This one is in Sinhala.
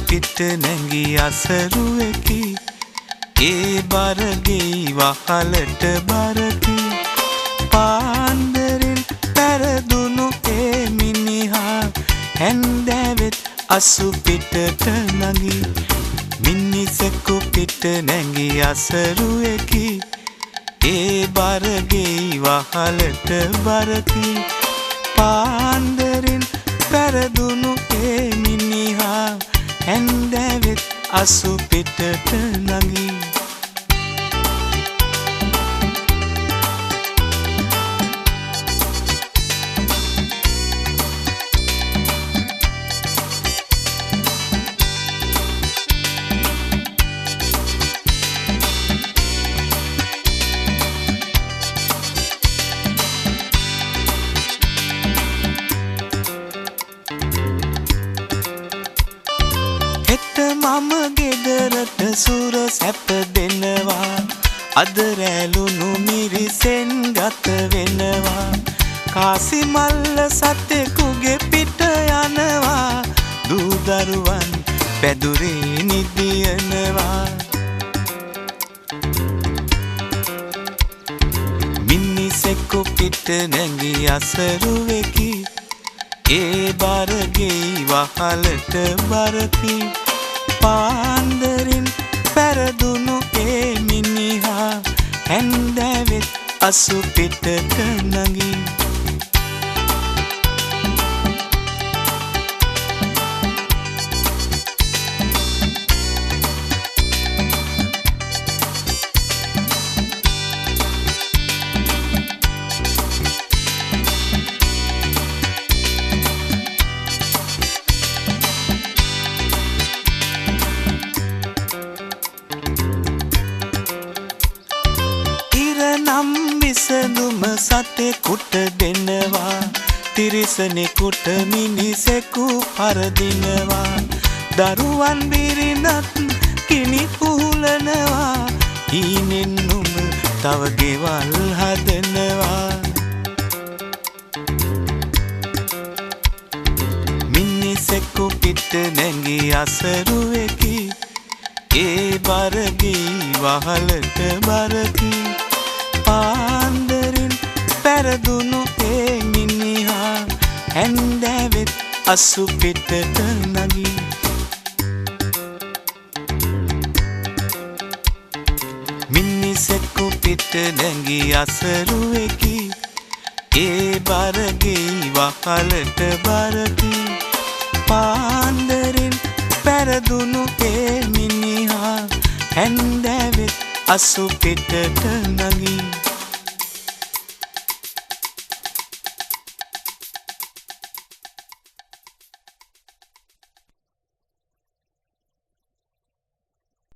පිට නැගි අසරුවකි ඒ බරගේ වහලට බරකි පාන්දරින් පැරදුණු ඒ මිනිහා හැන්දෑවෙත් අසු පිටට නගි මිනිසෙකු පිට නැගි අසරුවකි ඒ බරගේ වහලට බරකි පාන්දරින් පැරදුණු ඒ මිනිහා හැන්දෑවෙත් අසු පිටට නගි මම ගෙදරට සුර සැප දෙනවා අද රැළුණු මිරිසෙන් ගත වෙනවා කාසි මල්ල සතෙකුගේ පිට යනවා දූ දරුවන් පැදුරේ නිදියනවා මිනිසෙකු පිට නැගි අසරුවෙකි ඒ බරගේ වහලට බරකි පාන්දරින් පැරදුණු ඒ මිනිහා හැන්දෑවෙත් අසු පිටට නගි නම් විසඳුම සතෙකුට දෙනවා තිරිසනෙකුට මිනිසෙකු පරදිනවා දරුවන් බිරිඳත් කිනි පුහුලනවා හීනෙන් නුඹ තව ගෙවල් හදනවා මිනිසෙකු පිට නැගි අසරුවෙකි ඒ බරගේ වහලට බරකි පාන්දරින් පැරදුණු ඒ මිනිහා හැන්දෑවෙත් අසු පිටට නගි මිනිසෙකු පිට නැගි අසරුවෙකි ඒ බරගේ වහලට බරකි පාන්දරින් පැරදුණු ඒ මිනිහා හැන්දෑවෙත් අසු පිටට නගි